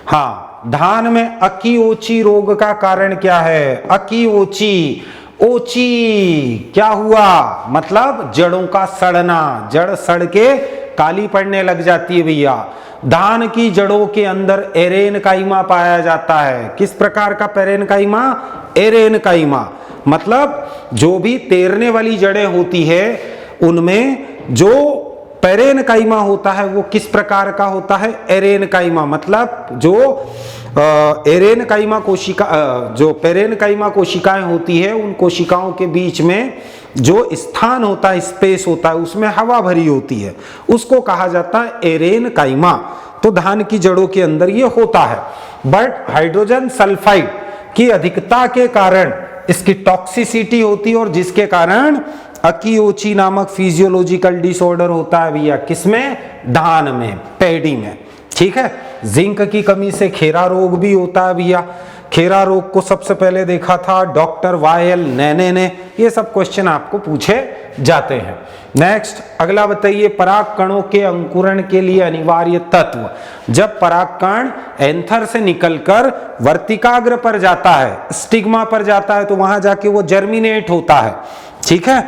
हाँ, धान में अकीओची रोग का कारण क्या है? अकीओची, ओची क्या हुआ? मतलब जड़ों का सड़ना, जड़ सड़ के काली पड़ने लग जाती है भैया। धान की जड़ों के अंदर एरेनकाइमा पाया जाता है। किस प्रकार का पेरेनकाइमा? एरेनकाइमा। मतलब जो भी तैरने वाली जड़ें होती है उनमें जो पेरेनकाइमा होता है वो किस प्रकार का होता है? एरेनकाइमा। मतलब जो एरेनकाइमा कोशिका, जो पेरेनकाइमा कोशिकाएं होती है उन कोशिकाओं के बीच में जो स्थान होता है, स्पेस होता है, उसमें हवा भरी होती है, उसको कहा जाता है एरेनकाइमा। तो धान की जड़ों के अंदर ये होता है। बट हाइड्रोजन सल्फाइड की अधिकता के कारण इसकी टॉक्सिसिटी होती है और जिसके कारण अकीओची नामक फिजियोलॉजिकल डिसऑर्डर होता है भैया। किसमें? धान में, पैडी में। ठीक है। जिंक की कमी से खेरा रोग भी होता है भैया। खेरा रोग को सबसे पहले देखा था डॉक्टर वायल नैने ने। ये सब क्वेश्चन आपको पूछे जाते हैं। नेक्स्ट अगला बताइए, पराग कणों के अंकुरण के लिए अनिवार्य तत्व। जब परागकण एंथर से निकलकर वर्तिकाग्र पर जाता है, स्टिग्मा पर जाता है, तो वहां जाके वो जर्मिनेट होता है। ठीक है।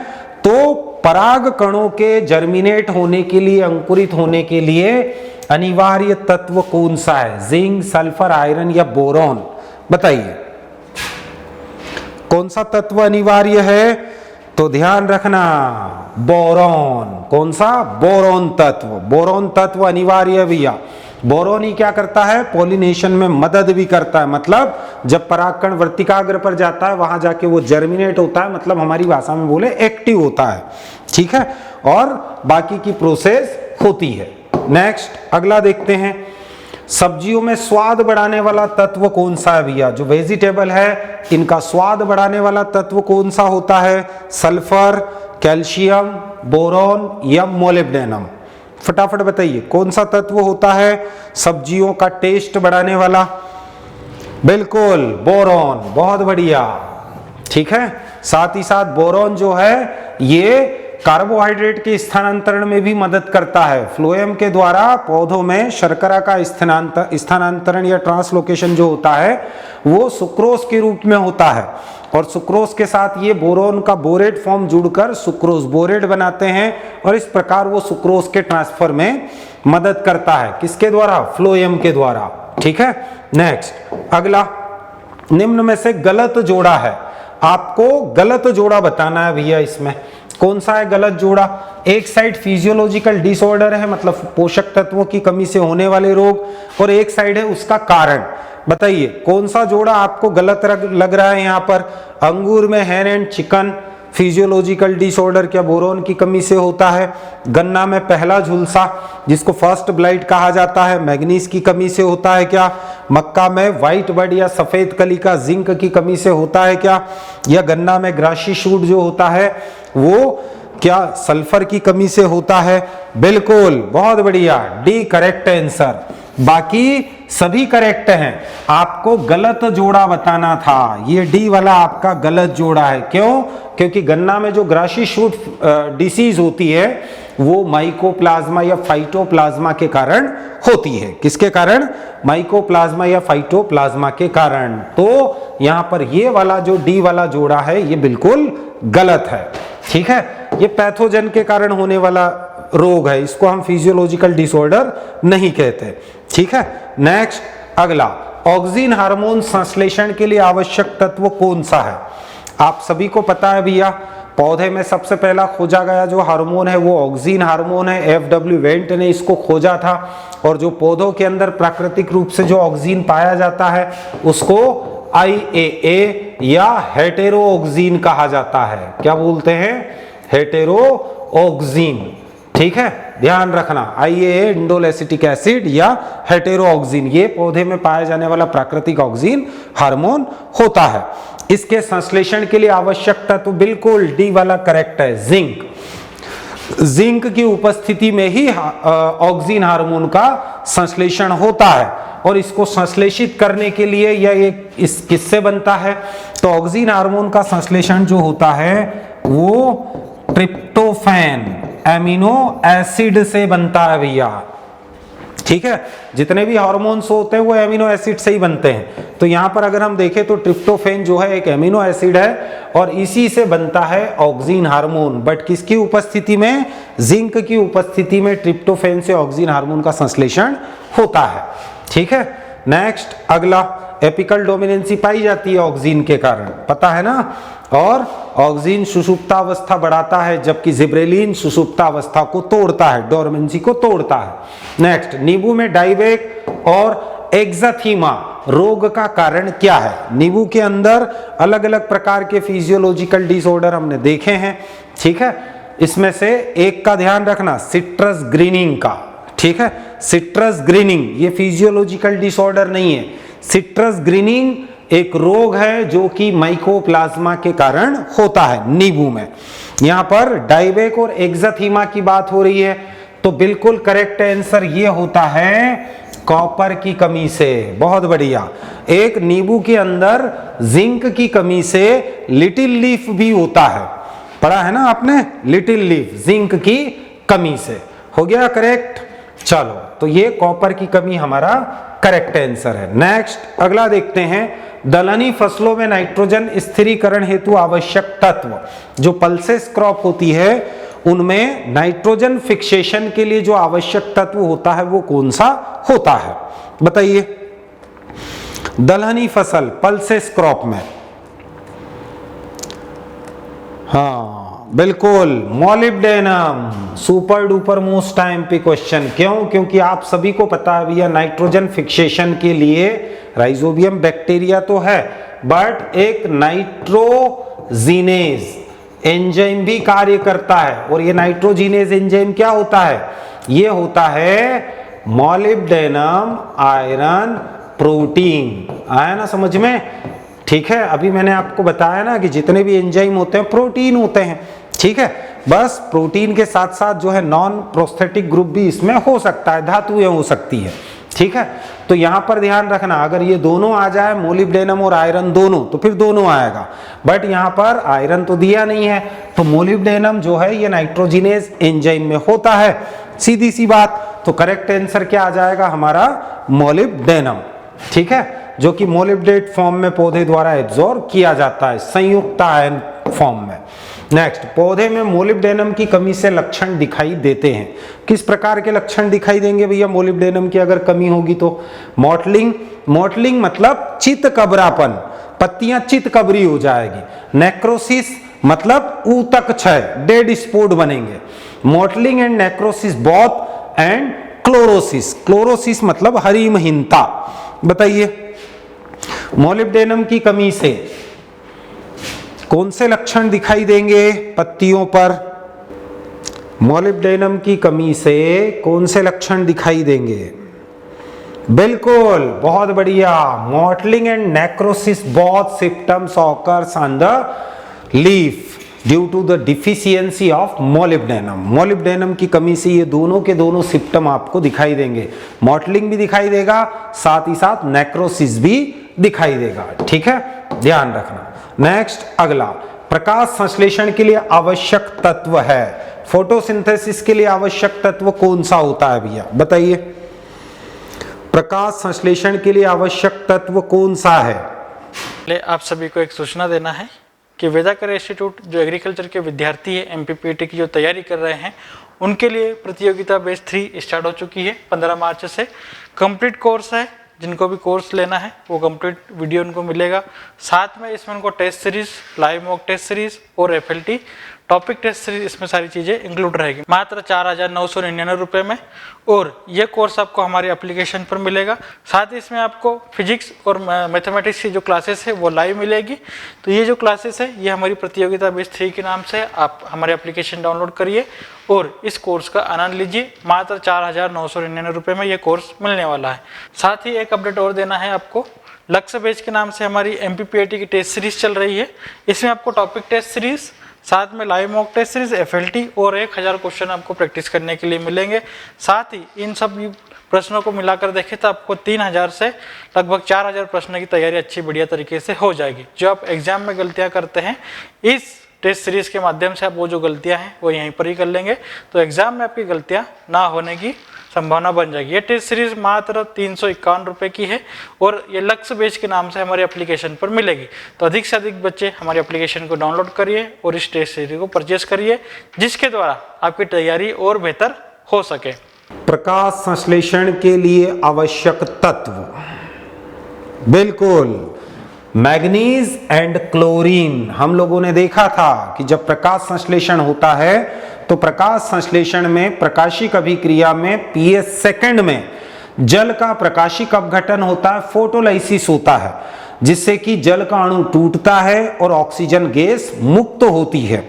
तो पराग कणों के जर्मिनेट होने के लिए, अंकुरित होने के लिए अनिवार्य तत्व कौन सा है? जिंक, सल्फर, आयरन या बोरॉन? बताइए कौन सा तत्व अनिवार्य है? तो ध्यान रखना, बोरॉन। कौन सा? बोरॉन तत्व। बोरॉन तत्व अनिवार्य है भैया। बोरॉन ही क्या करता है? पॉलिनेशन में मदद भी करता है। मतलब जब परागकण वर्तिकाग्र पर जाता है वहां जाके वो जर्मिनेट होता है, मतलब हमारी भाषा में बोले एक्टिव होता है। ठीक है। और बाकी की प्रोसेस होती है। नेक्स्ट अगला देखते हैं, सब्जियों में स्वाद बढ़ाने वाला तत्व कौन सा है भैया? जो वेजिटेबल है इनका स्वाद बढ़ाने वाला तत्व कौन सा होता है? सल्फर, कैल्शियम, बोरॉन या मोलिब्डेनम? फटाफट बताइए कौन सा तत्व होता है सब्जियों का टेस्ट बढ़ाने वाला? बिल्कुल बोरॉन। बहुत बढ़िया। ठीक है। साथ ही साथ बोरॉन जो है ये कार्बोहाइड्रेट के स्थानांतरण में भी मदद करता है। फ्लोएम के द्वारा पौधों में शर्करा का स्थानांतरण या ट्रांसलोकेशन जो होता है वो सुक्रोज के रूप में होता है और सुक्रोज के साथ ये बोरोन का बोरेट फॉर्म जुड़कर सुक्रोज बोरेट बनाते हैं और इस प्रकार वो सुक्रोज के ट्रांसफर में मदद करता है। किसके द्वारा? फ्लोएम के द्वारा। ठीक है। नेक्स्ट अगला, निम्न में से गलत जोड़ा है। आपको गलत जोड़ा बताना है भैया। इसमें कौन सा है गलत जोड़ा? एक साइड फिजियोलॉजिकल डिसऑर्डर है, मतलब पोषक तत्वों की कमी से होने वाले रोग, और एक साइड है उसका कारण। बताइए कौन सा जोड़ा आपको गलत लग रहा है यहाँ पर? अंगूर में हैन एंड चिकन फिजियोलॉजिकल डिसऑर्डर क्या बोरोन की कमी से होता है? गन्ना में पहला झुलसा जिसको फर्स्ट ब्लाइट कहा जाता है मैग्नीज की कमी से होता है क्या? मक्का में व्हाइट बड या सफेद कली का जिंक की कमी से होता है क्या? या गन्ना में ग्रासी शूट जो होता है वो क्या सल्फर की कमी से होता है? बिल्कुल, बहुत बढ़िया, डी करेक्ट आंसर। बाकी सभी करेक्ट हैं। आपको गलत जोड़ा बताना था, ये डी वाला आपका गलत जोड़ा है। क्यों? क्योंकि गन्ना में जो ग्रासी शूट डिसीज होती है वो माइकोप्लाज्मा या फाइटोप्लाज्मा के कारण होती है। किसके कारण? माइकोप्लाज्मा या फाइटोप्लाज्मा के कारण। तो यहां पर ये वाला जो डी वाला जोड़ा है ये बिल्कुल गलत है। ठीक है। ये पैथोजन के कारण होने वाला रोग है, इसको हम फिजियोलॉजिकल डिसऑर्डर नहीं कहते। ठीक है। नेक्स्ट अगला, ऑक्सिन हार्मोन संश्लेषण के लिए आवश्यक तत्व कौन सा है? आप सभी को पता है भैया, पौधे में सबसे पहला खोजा गया जो हार्मोन है वो ऑक्सिन हार्मोन है। एफ.डब्ल्यू. वेंट ने इसको खोजा था और जो पौधों के अंदर प्राकृतिक रूप से जो ऑक्सिन पाया जाता है उसको IAA या हेटेरो ऑक्सिन कहा जाता है। क्या बोलते हैं? Hetero auxin. ठीक है, ध्यान रखना, IAA इंडोल एसिटिक एसिड या हेटेरो ऑक्सिन, ये पौधे में पाया जाने वाला प्राकृतिक ऑक्सिन हार्मोन होता है। इसके संश्लेषण के लिए आवश्यक तत्व बिल्कुल डी वाला करेक्ट है, जिंक। जिंक की उपस्थिति में ही ऑक्सिन हार्मोन का संश्लेषण होता है और इसको संश्लेषित करने के लिए यह एक इस किससे बनता है? तो ऑक्सिन हार्मोन का संश्लेषण जो होता है वो ट्रिप्टोफैन एमिनो एसिड से बनता है भैया। ठीक है, जितने भी हार्मोन्स होते हैं वो एमिनो एसिड से ही बनते हैं। तो यहाँ पर अगर हम देखें तो ट्रिप्टोफेन जो है एक एमिनो एसिड है और इसी से बनता है ऑक्सिन हार्मोन। बट किसकी उपस्थिति में? जिंक की उपस्थिति में ट्रिप्टोफेन से ऑक्सिन हार्मोन का संश्लेषण होता है। ठीक है, नेक्स्ट अगला, एपिकल डोमिनेंसी पाई जाती है ऑक्सिन के कारण, पता है ना। और ऑक्सिन सुषुप्तावस्था बढ़ाता है जबकि जिब्रेलिन सुषुप्तावस्था को तोड़ता है, डोरमेंसी को तोड़ता है। नेक्स्ट, नींबू में डाइबेक और एक्साथीमा रोग का कारण क्या है? नींबू के अंदर अलग अलग प्रकार के फिजियोलॉजिकल डिसऑर्डर हमने देखे हैं। ठीक है, इसमें से एक का ध्यान रखना, सिट्रस ग्रीनिंग का। ठीक है, सिट्रस ग्रीनिंग ये फिजियोलॉजिकल डिसऑर्डर नहीं है। सिट्रस ग्रीनिंग एक रोग है जो कि माइकोप्लाज्मा के कारण होता है नींबू में। यहां पर डाइबेक और एक्साथीमा की बात हो रही है, तो बिल्कुल करेक्ट आंसर ये होता है कॉपर की कमी से। बहुत बढ़िया। एक नींबू के अंदर जिंक की कमी से लिटिल लीफ भी होता है, पढ़ा है ना आपने, लिटिल लीफ जिंक की कमी से। हो गया करेक्ट। चलो, तो ये कॉपर की कमी हमारा करेक्ट आंसर है। नेक्स्ट अगला देखते हैं, दलहनी फसलों में नाइट्रोजन स्थिरीकरण हेतु आवश्यक तत्व। जो पल्सेस क्रॉप होती है उनमें नाइट्रोजन फिक्सेशन के लिए जो आवश्यक तत्व होता है वो कौन सा होता है? बताइए। दलहनी फसल पल्सेस क्रॉप में, हाँ बिल्कुल, molybdenum. Super duper most time पे क्वेश्चन। क्यों? क्योंकि आप सभी को पता है भैया नाइट्रोजन फिक्सेशन के लिए राइजोबियम बैक्टीरिया तो है, बट एक नाइट्रोजिनेज एंजाइम भी कार्य करता है। और ये नाइट्रोजिनेज एंजाइम क्या होता है? ये होता है मॉलिब्डेनम आयरन प्रोटीन। आया ना समझ में? ठीक है, अभी मैंने आपको बताया ना कि जितने भी एंजाइम होते हैं प्रोटीन होते हैं। ठीक है, बस प्रोटीन के साथ साथ जो है नॉन प्रोस्थेटिक ग्रुप भी इसमें हो सकता है, धातुएं हो सकती है। ठीक है, तो यहां पर ध्यान रखना, अगर ये दोनों आ जाए मोलिब्डेनम और आयरन दोनों, तो फिर दोनों आएगा। बट यहां पर आयरन तो दिया नहीं है, तो मोलिब्डेनम जो है ये नाइट्रोजिनेज एंजाइम में होता है, सीधी सी बात। तो करेक्ट आंसर क्या आ जाएगा हमारा? मोलिब्डेनम। ठीक है, जो कि मोलिब्डेट फॉर्म में पौधे द्वारा एब्जॉर्ब किया जाता है, संयुक्त आयन फॉर्म में। नेक्स्ट, पौधे में मोलिब्डेनम की कमी से लक्षण दिखाई देते हैं। किस प्रकार के लक्षण दिखाई देंगे भैया मोलिब्डेनम की अगर कमी होगी तो? मॉटलिंग, मॉटलिंग मतलब चित कबरापन, पत्तियां चित कबरी हो जाएगी। नेक्रोसिस मतलब ऊतक क्षय, डेड स्पॉट बनेंगे। Mottling and necrosis both and chlorosis, chlorosis मतलब हरिमहीनता। बताइए, मोलिब्डेनम की कमी से कौन से लक्षण दिखाई देंगे पत्तियों पर? मोलिब्डेनम की कमी से कौन से लक्षण दिखाई देंगे? बिल्कुल, बहुत बढ़िया। Mottling and necrosis both symptoms occurs on the leaf due to the deficiency of molybdenum. Molybdenum की कमी से ये दोनों के दोनों सिम्पटम आपको दिखाई देंगे। मॉटलिंग भी दिखाई देगा, साथ ही साथ नेक्रोसिस भी दिखाई देगा। ठीक है, ध्यान रखना। नेक्स्ट अगला, प्रकाश संश्लेषण के लिए आवश्यक तत्व है। फोटोसिंथेसिस के लिए आवश्यक तत्व कौन सा होता है भैया? बताइए। प्रकाश संश्लेषण के लिए आवश्यक तत्व कौन सा है? आप सभी को एक सूचना देना है कि वेदाकर इंस्टीट्यूट जो एग्रीकल्चर के विद्यार्थी है एमपीपीटी की जो तैयारी कर रहे हैं उनके लिए प्रतियोगिता बैच 3 स्टार्ट हो चुकी है 15 मार्च से। कंप्लीट कोर्स है, जिनको भी कोर्स लेना है वो कंप्लीट वीडियो उनको मिलेगा। साथ में इसमें उनको test series, live mock test series और एफएलटी टॉपिक टेस्ट सीरीज, इसमें सारी चीज़ें इंक्लूड रहेगी मात्र 4,999 रुपये में। और ये कोर्स आपको हमारे एप्लीकेशन पर मिलेगा। साथ ही इसमें आपको फिजिक्स और मैथमेटिक्स की जो क्लासेस है वो लाइव मिलेगी। तो ये जो क्लासेस है ये हमारी प्रतियोगिता बैच 3 के नाम से आप हमारे एप्लीकेशन डाउनलोड करिए और इस कोर्स का आनंद लीजिए। मात्र 4,999 रुपये में ये कोर्स मिलने वाला है। साथ ही एक अपडेट और देना है आपको, लक्ष्य बैच के नाम से हमारी एमपीपीटी की टेस्ट सीरीज चल रही है। इसमें आपको टॉपिक टेस्ट सीरीज, साथ में live mock test series, FLT और 1000 क्वेश्चन आपको प्रैक्टिस करने के लिए मिलेंगे। साथ ही इन सब प्रश्नों को मिलाकर देखें तो आपको 3000 से लगभग 4000 प्रश्नों की तैयारी अच्छी बढ़िया तरीके से हो जाएगी। जो आप एग्जाम में गलतियां करते हैं इस टेस्ट सीरीज के माध्यम से आप वो जो गलतियां हैं वो यहीं पर ही कर लेंगे, तो एग्जाम में आपकी गलतियां ना होने की संभावना बन जाएगी। ये टेस्ट सीरीज मात्र 351 रुपये की है और ये लक्ष्य बेच के नाम से हमारे एप्लीकेशन पर मिलेगी। तो अधिक से अधिक बच्चे हमारे एप्लीकेशन को डाउनलोड करिए और इस टेस्ट सीरीज को परचेस करिए, जिसके द्वारा आपकी तैयारी और बेहतर हो सके। प्रकाश संश्लेषण के लिए आवश्यक तत्व, बिल्कुल मैग्नीज एंड क्लोरीन। हम लोगों ने देखा था कि जब प्रकाश संश्लेषण होता है तो प्रकाश संश्लेषण में प्रकाशिक अभिक्रिया में pH सेकंड में जल का प्रकाशिक अपघटन होता है, फोटोलाइसिस होता है, जिससे कि जल का अणु टूटता है और ऑक्सीजन गैस मुक्त होती है।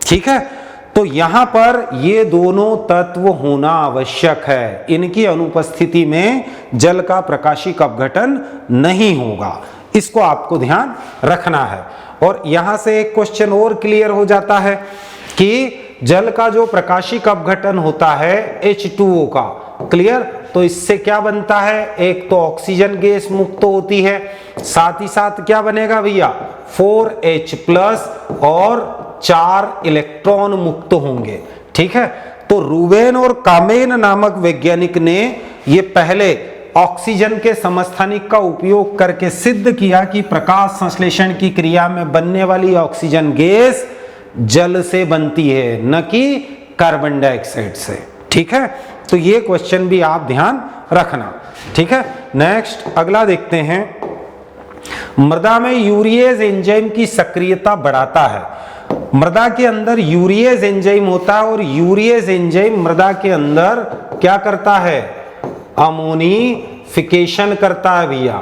ठीक है, तो यहां पर ये दोनों तत्व होना आवश्यक है। इनकी अनुपस्थिति में जल का प्रकाशिक अपघटन नहीं होगा, इसको आपको ध्यान रखना है। और यहां से एक क्वेश्चन और क्लियर हो जाता है कि जल का जो प्रकाशिक अपघटन होता है H2O का, क्लियर, तो इससे क्या बनता है, एक तो ऑक्सीजन गैस मुक्त होती है, साथ ही साथ क्या बनेगा भैया, 4H+ और 4 इलेक्ट्रॉन मुक्त होंगे। ठीक है, तो रूबेन और कामेन नामक वैज्ञानिक ने ये पहले ऑक्सीजन के समस्थानिक का उपयोग करके सिद्ध किया कि प्रकाश संश्लेषण की क्रिया में बनने वाली ऑक्सीजन गैस जल से बनती है, न कि कार्बन डाइऑक्साइड से। ठीक है, तो ये क्वेश्चन भी आप ध्यान रखना। ठीक है, नेक्स्ट अगला देखते हैं। मृदा में यूरिएज एंजाइम की सक्रियता बढ़ाता है। मृदा के अंदर यूरिएज एंजाइम होता है और यूरिएज एंजाइम मृदा के अंदर क्या करता है, अमोनिफिकेशन करता है भैया।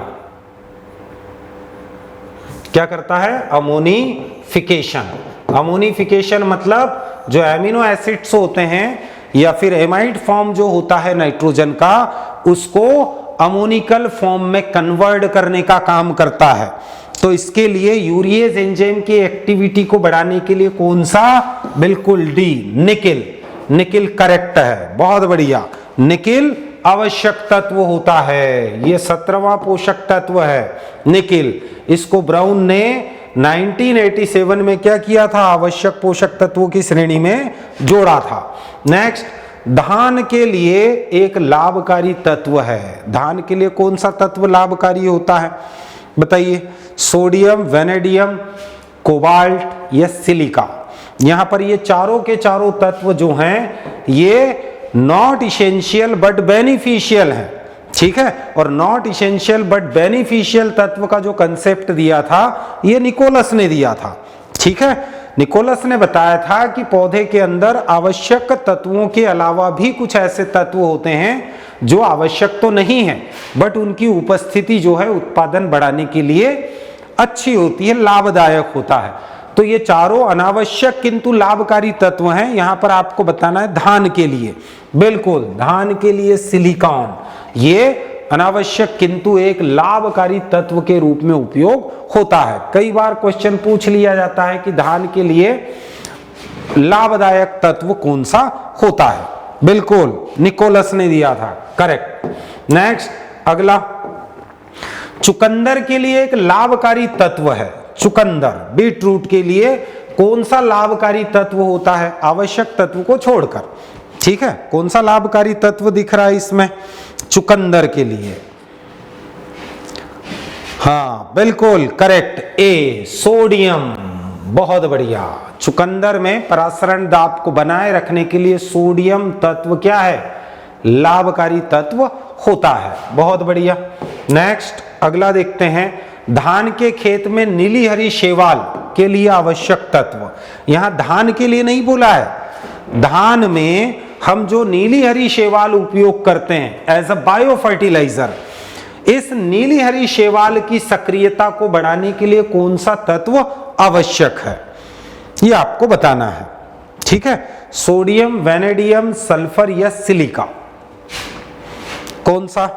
क्या करता है, अमोनिफिकेशन। अमोनिफिकेशन मतलब जो एमिनो एसिड्स होते हैं या फिर एमाइड फॉर्म जो होता है नाइट्रोजन का, उसको अमोनिकल फॉर्म में कन्वर्ट करने का काम करता है। तो इसके लिए यूरिएज एंजाइम की एक्टिविटी को बढ़ाने के लिए कौन सा, बिल्कुल डी, निकिल। निकिल करेक्ट है, बहुत बढ़िया। निकिल आवश्यक तत्व होता है, ये 17वां पोषक तत्व है निकिल। इसको ब्राउन ने 1987 में क्या किया था, आवश्यक पोषक तत्वों की श्रेणी में जोड़ा था। नेक्स्ट, धान के लिए एक लाभकारी तत्व है। धान के लिए कौन सा तत्व लाभकारी होता है बताइए, सोडियम, वेनेडियम, कोबाल्ट या सिलिका। यहां पर ये चारों के चारों तत्व जो हैं ये नॉट इसेंशियल बट बेनिफिशियल है। ठीक है, और नॉट इसेंशियल बट बेनिफिशियल तत्व का जो कंसेप्ट दिया था ये निकोलस ने दिया था। ठीक है, निकोलस ने बताया था कि पौधे के अंदर आवश्यक तत्वों के अलावा भी कुछ ऐसे तत्व होते हैं जो आवश्यक तो नहीं है, बट उनकी उपस्थिति जो है उत्पादन बढ़ाने के लिए अच्छी होती है, लाभदायक होता है। तो ये चारों अनावश्यक किंतु लाभकारी तत्व हैं। यहां पर आपको बताना है धान के लिए, बिल्कुल धान के लिए सिलिकॉन, ये अनावश्यक किंतु एक लाभकारी तत्व के रूप में उपयोग होता है। कई बार क्वेश्चन पूछ लिया जाता है कि धान के लिए लाभदायक तत्व कौन सा होता है, बिल्कुल निकोलस ने दिया था, करेक्ट। नेक्स्ट अगला, चुकंदर के लिए एक लाभकारी तत्व है। चुकंदर, बीटरूट के लिए कौन सा लाभकारी तत्व होता है, आवश्यक तत्व को छोड़कर। ठीक है, कौन सा लाभकारी तत्व दिख रहा है इसमें चुकंदर के लिए, हाँ बिल्कुल करेक्ट, ए, सोडियम। बहुत बढ़िया, चुकंदर में परासरण दाब को बनाए रखने के लिए सोडियम तत्व क्या है, लाभकारी तत्व होता है। बहुत बढ़िया। नेक्स्ट अगला देखते हैं, धान के खेत में नीली हरी शैवाल के लिए आवश्यक तत्व। यहां धान के लिए नहीं बोला है, धान में हम जो नीली हरी शैवाल उपयोग करते हैं एज अ बायो फर्टिलाइजर, इस नीली हरी शैवाल की सक्रियता को बढ़ाने के लिए कौन सा तत्व आवश्यक है, ये आपको बताना है। ठीक है, सोडियम, वेनेडियम, सल्फर या सिलिका, कौन सा।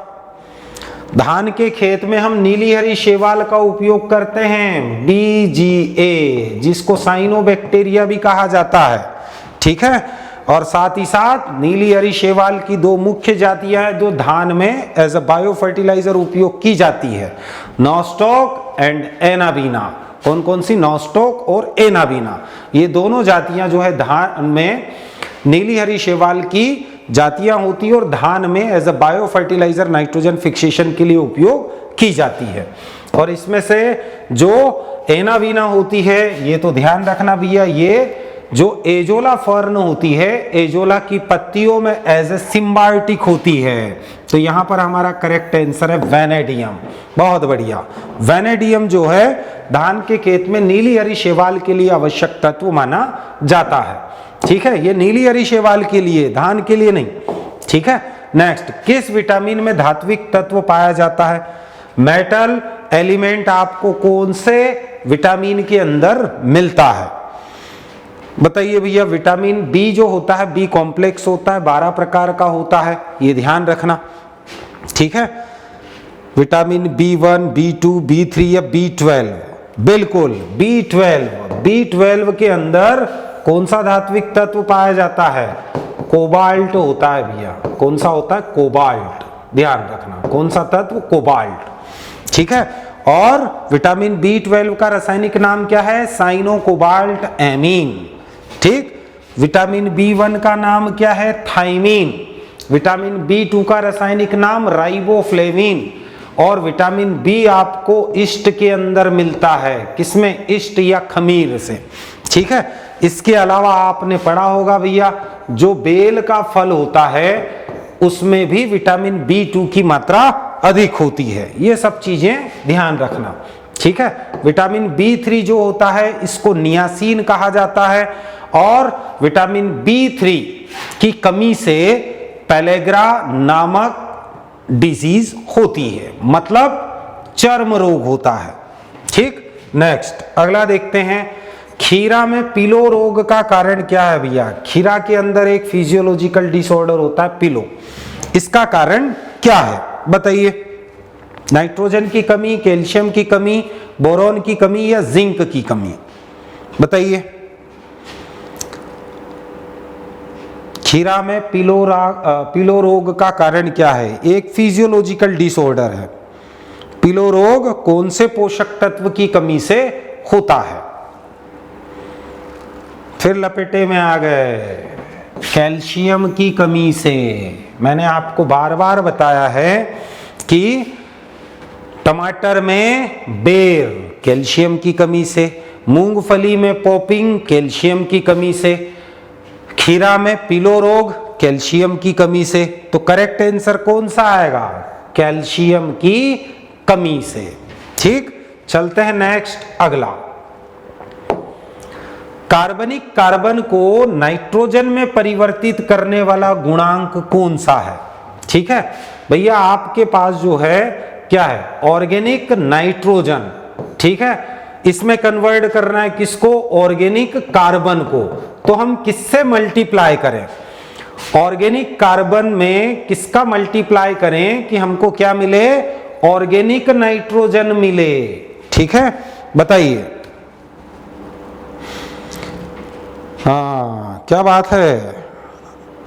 धान के खेत में हम नीली हरी शैवाल का उपयोग करते हैं, BGA, जिसको साइनोबैक्टीरिया भी कहा जाता है। ठीक है, और साथ ही साथ नीली हरी शैवाल की दो मुख्य जातियां हैं जो धान में एज अ बायो फर्टिलाइजर उपयोग की जाती है, नॉस्टॉक एंड एनाबीना। कौन कौन सी? नॉस्टॉक और एनाबीना। ये दोनों जातियां जो है धान में नीली हरी शैवाल की जातियां होती है और धान में as a bio fertiliser nitrogen fixation के लिए उपयोग की जाती है। और इसमें से जो एनाबीना होती है, ये तो ध्यान रखना भैया, ये जो एजोला फर्न होती है, एजोला की पत्तियों में एज ए सिम्बायोटिक होती है। तो यहां पर हमारा करेक्ट आंसर है वैनेडियम। बहुत बढ़िया। वैनेडियम जो है धान के खेत में नीली हरी शैवाल के लिए आवश्यक तत्व माना जाता है। ठीक है, ये नीली हरी शैवाल के लिए, धान के लिए नहीं। ठीक है, नेक्स्ट, किस विटामिन में धात्विक तत्व पाया जाता है? मेटल एलिमेंट आपको कौन से विटामिन के अंदर मिलता है? बताइए भैया। विटामिन बी जो होता है, बी कॉम्प्लेक्स होता है, 12 प्रकार का होता है, ये ध्यान रखना। ठीक है, विटामिन B1, B2, B3 या B12? बिल्कुल B12 के अंदर कौन सा धात्विक तत्व पाया जाता है? कोबाल्ट होता है भैया। कौन सा होता है? कोबाल्ट। ध्यान रखना, कौन सा तत्व? कोबाल्ट। ठीक है, और विटामिन B12 का रासायनिक नाम क्या है? Cyano cobalt amine. ठीक, विटामिन B1 का नाम क्या है? थाइमीन। विटामिन B2 का रासायनिक नाम राइबोफ्लेविन। और विटामिन बी आपको ईस्ट के अंदर मिलता है। किसमें? ईस्ट या खमीर से। ठीक है, इसके अलावा आपने पढ़ा होगा भैया, जो बेल का फल होता है उसमें भी विटामिन B2 की मात्रा अधिक होती है। ये सब चीजें ध्यान रखना। ठीक है, विटामिन B3 जो होता है इसको नियासिन कहा जाता है। और विटामिन B3 की कमी से पेलेग्रा नामक डिजीज होती है, मतलब चर्म रोग होता है। ठीक, नेक्स्ट अगला देखते हैं। खीरा में पिलो रोग का कारण क्या है भैया? खीरा के अंदर एक फिजियोलॉजिकल डिसऑर्डर होता है पिलो, इसका कारण क्या है? बताइए। नाइट्रोजन की कमी, कैल्शियम की कमी, बोरॉन की कमी या जिंक की कमी? बताइए। खीरा में पिलो रोग का कारण क्या है? एक फिजियोलॉजिकल डिसऑर्डर है। पिलो रोग कौन से पोषक तत्व की कमी से होता है? फिर लपेटे में आ गए, कैल्शियम की कमी से। मैंने आपको बार बार बताया है कि टमाटर में बेर, कैल्शियम की कमी से। मूंगफली में पॉपिंग, कैल्शियम की कमी से। खीरा में पिलो रोग, कैल्शियम की कमी से। तो करेक्ट आंसर कौन सा आएगा? कैल्शियम की कमी से। ठीक, चलते हैं नेक्स्ट अगला। कार्बनिक कार्बन को नाइट्रोजन में परिवर्तित करने वाला गुणांक कौन सा है? ठीक है भैया, आपके पास जो है क्या है? Organic nitrogen. ठीक है, इसमें कन्वर्ट करना है किसको? ऑर्गेनिक कार्बन को। तो हम किससे मल्टीप्लाई करें? ऑर्गेनिक कार्बन में किसका मल्टीप्लाई करें कि हमको क्या मिले? ऑर्गेनिक नाइट्रोजन मिले। ठीक है, बताइए। हाँ, क्या बात है,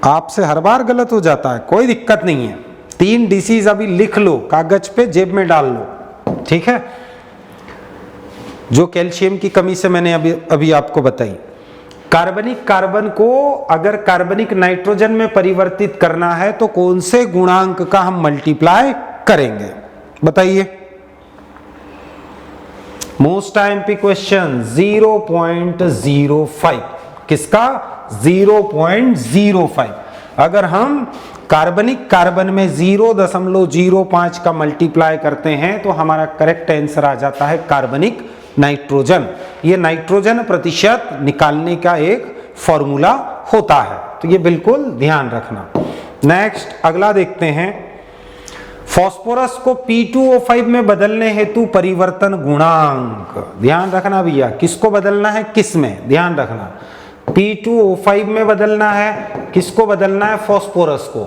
आपसे हर बार गलत हो जाता है, कोई दिक्कत नहीं है। 3 डिसीज अभी लिख लो कागज पे, जेब में डाल लो। ठीक है, जो कैल्शियम की कमी से मैंने अभी आपको बताई। कार्बनिक कार्बन को अगर कार्बनिक नाइट्रोजन में परिवर्तित करना है तो कौन से गुणांक का हम मल्टीप्लाई करेंगे? बताइए। Most IMP question 0.05। किसका? 0.05। अगर हम कार्बनिक कार्बन में 0.05 का मल्टीप्लाई करते हैं तो हमारा करेक्ट आंसर आ जाता है कार्बनिक नाइट्रोजन। ये नाइट्रोजन प्रतिशत निकालने का एक फॉर्मूला होता है, तो ये बिल्कुल ध्यान रखना। नेक्स्ट अगला देखते हैं। फास्फोरस को P2O5 में बदलने हेतु परिवर्तन गुणांक, ध्यान रखना भैया, किसको बदलना है? किस में? ध्यान रखना, P2O5 में बदलना है। किसको बदलना है? फास्फोरस को।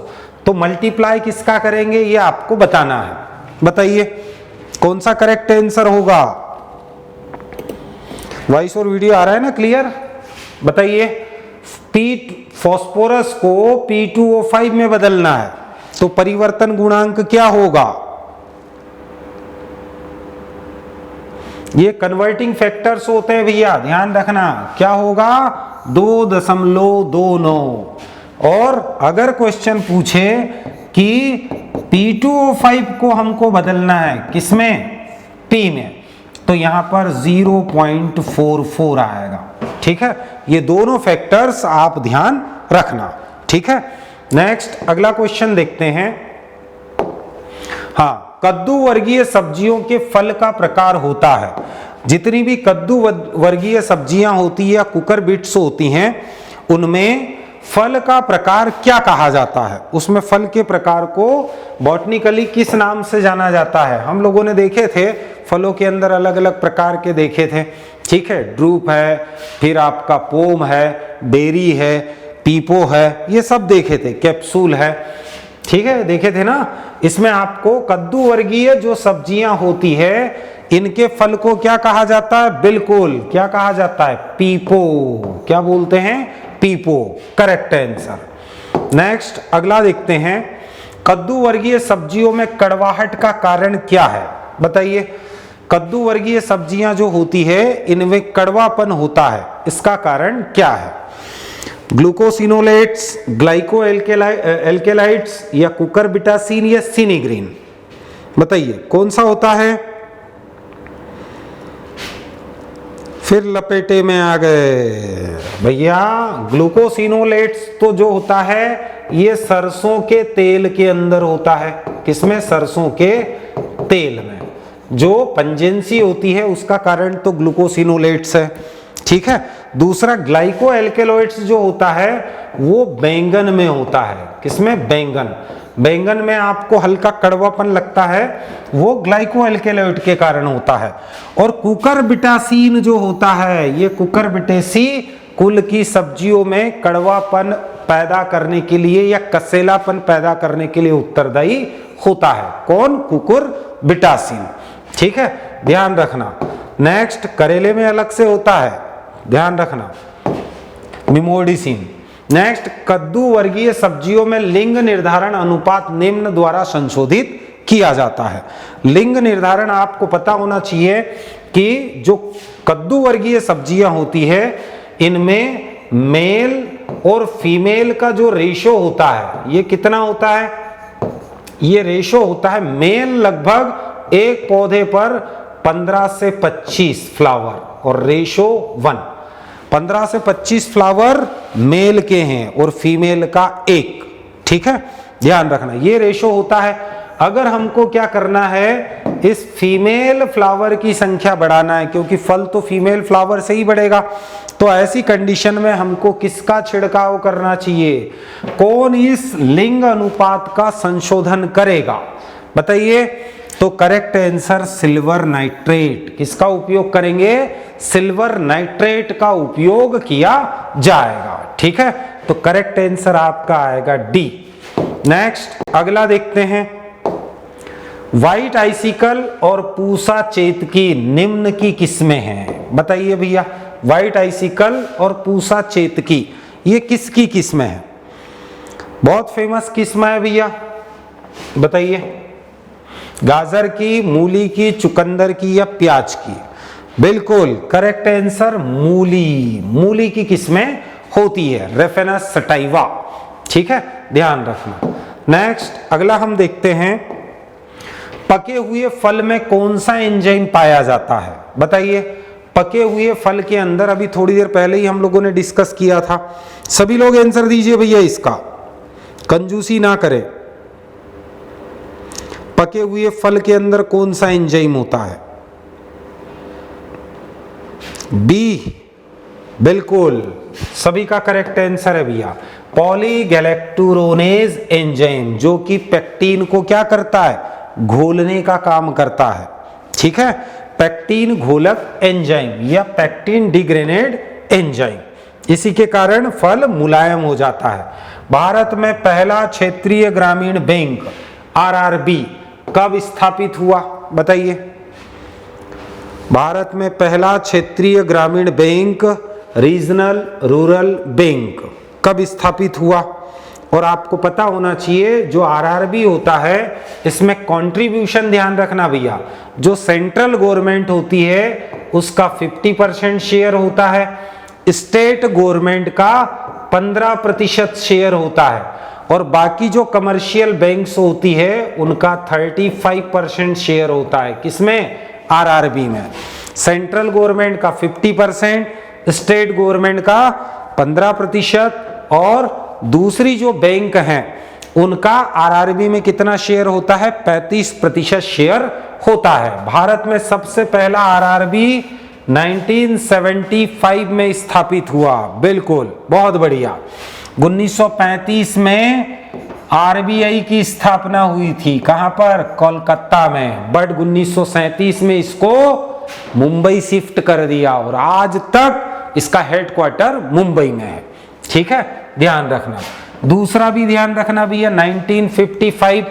तो मल्टीप्लाई किसका करेंगे ये आपको बताना है। बताइए कौन सा करेक्ट आंसर होगा? वॉइस और वीडियो आ रहा है ना क्लियर? बताइए। फास्फोरस को P2O5 में बदलना है तो परिवर्तन गुणांक क्या होगा? ये कन्वर्टिंग फैक्टर्स होते हैं भैया, ध्यान रखना। क्या होगा? 2.29। और अगर क्वेश्चन पूछे कि P2O5 को हमको बदलना है किसमें? P में, तो यहां पर 0.44 आएगा। ठीक है, ये दोनों फैक्टर्स आप ध्यान रखना। ठीक है, नेक्स्ट अगला क्वेश्चन देखते हैं। हाँ, कद्दू वर्गीय सब्जियों के फल का प्रकार होता है। जितनी भी कद्दू वर्गीय सब्जियां होती है या कुकर बिट्स होती हैं, उनमें फल का प्रकार क्या कहा जाता है? उसमें फल के प्रकार को बॉटनिकली किस नाम से जाना जाता है? हम लोगों ने देखे थे, फलों के अंदर अलग अलग प्रकार के देखे थे। ठीक है, ड्रूप है, फिर आपका पोम है, बेरी है, पीपो है, ये सब देखे थे, कैप्सूल है। ठीक है, देखे थे ना। इसमें आपको कद्दू वर्गीय जो सब्जियां होती है, इनके फल को क्या कहा जाता है? बिल्कुल, क्या कहा जाता है? पीपो। क्या बोलते हैं? पीपो। Correct answer. नेक्स्ट अगला देखते हैं। कद्दू वर्गीय सब्जियों में कड़वाहट का कारण क्या है? बताइए। कद्दू वर्गीय सब्जियां जो होती है, इनमें कड़वापन होता है, इसका कारण क्या है? ग्लूकोसिनोलेट्स, ग्लाइको एल्केलाइट्स, या कुकरबिटासिन, या सिनिग्रीन? बताइए कौन सा होता है? फिर लपेटे में आ गए भैया। ग्लूकोसिनोलेट्स तो जो होता है, ये सरसों के तेल के अंदर होता है। किसमें? सरसों के तेल में। जो पंजेंसी होती है उसका कारण तो ग्लूकोसिनोलेट्स है। ठीक है। दूसरा ग्लाइको एल्केलॉइड्स जो होता है वो बैंगन में होता है। किसमें? बैंगन। बैंगन में आपको हल्का कड़वापन लगता है, वो ग्लाइको एल्केलॉइड के कारण होता है। और कुकरबिटासिन जो होता है, ये कुकरबिटेसी कुल की सब्जियों में कड़वापन पैदा करने के लिए या कसेलापन पैदा करने के लिए उत्तरदायी होता है। कौन? कुकरबिटासिन। ठीक है, ध्यान रखना। नेक्स्ट, करेले में अलग से होता है, ध्यान रखना, मिमोडिसिन। नेक्स्ट, कद्दू वर्गीय सब्जियों में लिंग निर्धारण अनुपात निम्न द्वारा संशोधित किया जाता है। लिंग निर्धारण आपको पता होना चाहिए कि जो कद्दू वर्गीय सब्जियां होती है, इनमें मेल और फीमेल का जो रेशो होता है, ये कितना होता है? ये रेशो होता है, मेल लगभग एक पौधे पर 15 से 25 फ्लावर और रेशो 1। 15 से 25 फ्लावर मेल के हैं और फीमेल का 1। ठीक है, ध्यान रखना, ये रेशो होता है। अगर हमको क्या करना है, इस फीमेल फ्लावर की संख्या बढ़ाना है, क्योंकि फल तो फीमेल फ्लावर से ही बढ़ेगा, तो ऐसी कंडीशन में हमको किसका छिड़काव करना चाहिए? कौन इस लिंग अनुपात का संशोधन करेगा? बताइए। तो करेक्ट आंसर सिल्वर नाइट्रेट। किसका उपयोग करेंगे? सिल्वर नाइट्रेट का उपयोग किया जाएगा। ठीक है, तो करेक्ट आंसर आपका आएगा डी। नेक्स्ट अगला देखते हैं। व्हाइट आइसिकल और पूसा चेतकी निम्न की किस्में हैं? बताइए भैया। व्हाइट आइसिकल और पूसा चेतकी ये किसकी किस्में हैं? बहुत फेमस किस्म है भैया, बताइए। गाजर की, मूली की, चुकंदर की, या प्याज की? बिल्कुल करेक्ट आंसर मूली। मूली की किस्में होती है, रेफेनस सटाइवा। ठीक है, ध्यान रखना। नेक्स्ट अगला हम देखते हैं। पके हुए फल में कौन सा एंजाइम पाया जाता है? बताइए। पके हुए फल के अंदर, अभी थोड़ी देर पहले ही हम लोगों ने डिस्कस किया था। सभी लोग आंसर दीजिए भैया, इसका कंजूसी ना करें। पके हुए फल के अंदर कौन सा एंजाइम होता है? बी। बिल्कुल, सभी का करेक्ट आंसर है भैया, पॉलीगैलेक्टुरोनेज एंजाइम, जो कि पेक्टिन को क्या करता है? घोलने का काम करता है। ठीक है, पेक्टिन घोलक एंजाइम या पेक्टिन डिग्रेनेड एंजाइम, इसी के कारण फल मुलायम हो जाता है। भारत में पहला क्षेत्रीय ग्रामीण बैंक RRB कब स्थापित हुआ? बताइए। भारत में पहला क्षेत्रीय ग्रामीण बैंक, रीजनल रूरल बैंक, कब स्थापित हुआ? और आपको पता होना चाहिए जो आरआरबी होता है इसमें कंट्रीब्यूशन ध्यान रखना भैया, जो सेंट्रल गवर्नमेंट होती है उसका 50% शेयर होता है, स्टेट गवर्नमेंट का 15% शेयर होता है, और बाकी जो कमर्शियल बैंक्स होती है उनका 35% शेयर होता है। किसमें? आरआरबी में। सेंट्रल गवर्नमेंट का 50%, स्टेट गवर्नमेंट का 15%, और दूसरी जो बैंक हैं उनका आरआरबी में कितना शेयर होता है? 35% शेयर होता है। भारत में सबसे पहला आरआरबी 1975 में स्थापित हुआ। बिल्कुल, बहुत बढ़िया। 1935 में आरबीआई की स्थापना हुई थी। कहां पर? कोलकाता में। बट 1937 में इसको मुंबई शिफ्ट कर दिया और आज तक इसका हेडक्वार्टर मुंबई में है। ठीक है, ध्यान रखना। दूसरा भी ध्यान रखना भैया, 1955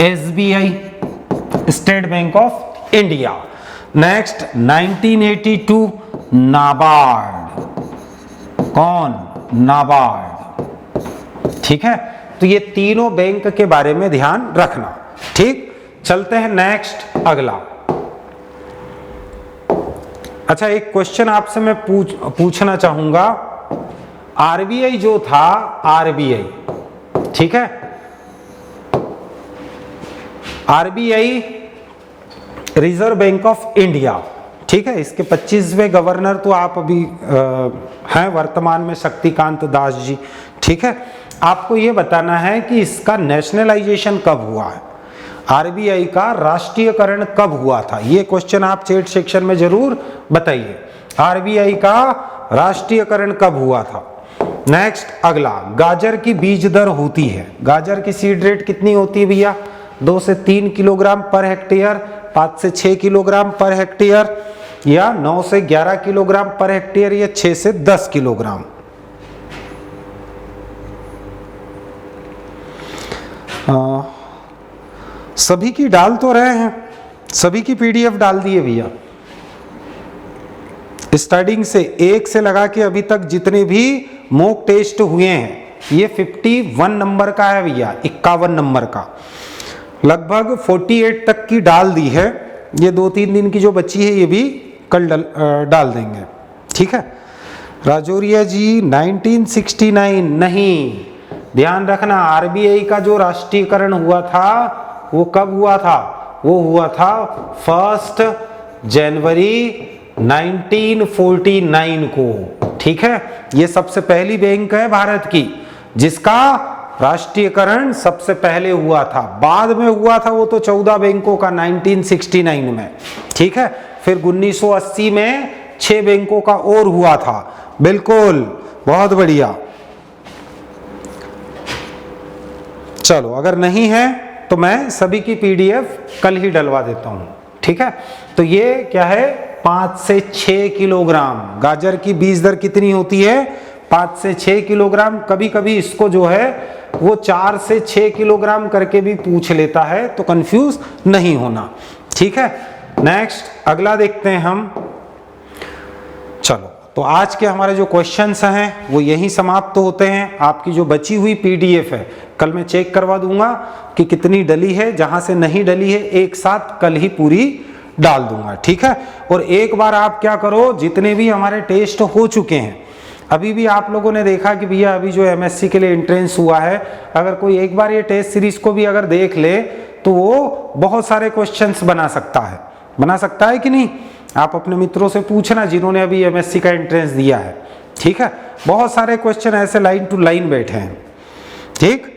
SBI, state bank of India. Next 1982 NABARD. कौन? नाबार्ड। ठीक है, तो ये तीनों बैंक के बारे में ध्यान रखना। ठीक, चलते हैं नेक्स्ट, अगला। अच्छा, एक क्वेश्चन आपसे मैं पूछना चाहूंगा। आरबीआई जो था, आरबीआई, ठीक है, RBI reserve bank of India, ठीक है, इसके 25वें गवर्नर तो आप अभी हैं वर्तमान में, शक्तिकांत दास जी। ठीक है, आपको यह बताना है कि इसका नेशनलाइजेशन कब हुआ है, आरबीआई का राष्ट्रीयकरण कब हुआ था। यह क्वेश्चन आप चैट सेक्शन में जरूर बताइए, आरबीआई का राष्ट्रीयकरण कब हुआ था। नेक्स्ट, अगला, गाजर की बीज दर होती है, गाजर की सीड रेट कितनी होती है भैया? 2 से 3 किलोग्राम पर हेक्टेयर, 5 से 6 किलोग्राम पर हेक्टेयर, या 9 से 11 किलोग्राम पर हेक्टेयर, या 6 से 10 किलोग्राम। सभी की डाल तो रहे हैं, सभी की पीडीएफ डाल दिए भैया। स्टार्टिंग से 1 से लगा के अभी तक जितने भी मॉक टेस्ट हुए हैं, ये 51 नंबर का है भैया, 51 नंबर का, लगभग 48 तक की डाल दी है। ये 2-3 दिन की जो बची है ये भी कल डाल देंगे। ठीक है, राजौरिया जी 1969 नहीं, ध्यान रखना, आरबीआई का जो राष्ट्रीयकरण हुआ था वो कब हुआ था? वो हुआ था 1 जनवरी 1949 को। ठीक है, ये सबसे पहली बैंक है भारत की जिसका राष्ट्रीयकरण सबसे पहले हुआ था। बाद में हुआ था वो तो 14 बैंकों का 1969 में। ठीक है, फिर 1980 में 6 बैंकों का और हुआ था। बिल्कुल, बहुत बढ़िया। चलो, अगर नहीं है तो मैं सभी की पीडीएफ कल ही डलवा देता हूं। ठीक है, तो ये क्या है? 5 से 6 किलोग्राम। गाजर की बीज दर कितनी होती है? 5 से 6 किलोग्राम। कभी कभी इसको जो है वो 4 से 6 किलोग्राम करके भी पूछ लेता है, तो कंफ्यूज नहीं होना। ठीक है, नेक्स्ट, अगला देखते हैं हम। चलो, तो आज के हमारे जो क्वेश्चंस हैं वो यहीं समाप्त होते हैं। आपकी जो बची हुई पीडीएफ है कल मैं चेक करवा दूंगा कि कितनी डली है, जहां से नहीं डली है एक साथ कल ही पूरी डाल दूंगा। ठीक है, और एक बार आप क्या करो, जितने भी हमारे टेस्ट हो चुके हैं, अभी भी आप लोगों ने देखा कि भैया अभी जो एमएससी के लिए एंट्रेंस हुआ है, अगर कोई एक बार ये टेस्ट सीरीज को भी अगर देख ले तो वो बहुत सारे क्वेश्चंस बना सकता है कि नहीं? आप अपने मित्रों से पूछना जिन्होंने अभी एमएससी का एंट्रेंस दिया है। ठीक है, बहुत सारे क्वेश्चन ऐसे लाइन टू लाइन बैठे हैं। ठीक,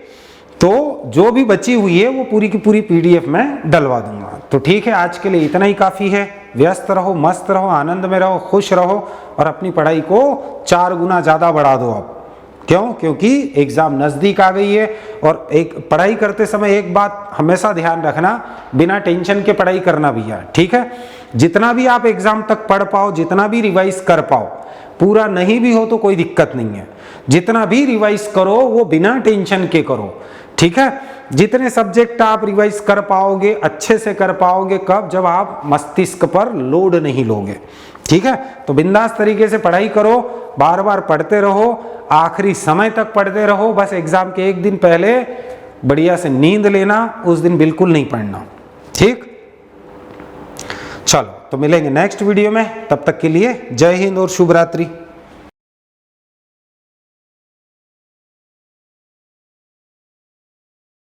तो जो भी बची हुई है वो पूरी की पूरी पीडीएफ में डलवा दूंगा। तो ठीक है, आज के लिए इतना ही काफ़ी है। व्यस्त रहो, मस्त रहो, आनंद में रहो, खुश रहो और अपनी पढ़ाई को 4 गुना ज़्यादा बढ़ा दो अब। क्यों? क्योंकि एग्ज़ाम नज़दीक आ गई है। और एक पढ़ाई करते समय एक बात हमेशा ध्यान रखना, बिना टेंशन के पढ़ाई करना भैया। ठीक है, जितना भी आप एग्ज़ाम तक पढ़ पाओ, जितना भी रिवाइज कर पाओ, पूरा नहीं भी हो तो कोई दिक्कत नहीं है, जितना भी रिवाइज करो वो बिना टेंशन के करो। ठीक है, जितने सब्जेक्ट आप रिवाइज कर पाओगे, अच्छे से कर पाओगे कब, जब आप मस्तिष्क पर लोड नहीं लोगे। ठीक है, तो बिंदास तरीके से पढ़ाई करो, बार बार पढ़ते रहो, आखिरी समय तक पढ़ते रहो। बस एग्जाम के एक दिन पहले बढ़िया से नींद लेना, उस दिन बिल्कुल नहीं पढ़ना। ठीक, चलो तो मिलेंगे नेक्स्ट वीडियो में, तब तक के लिए जय हिंद और शुभ रात्रि।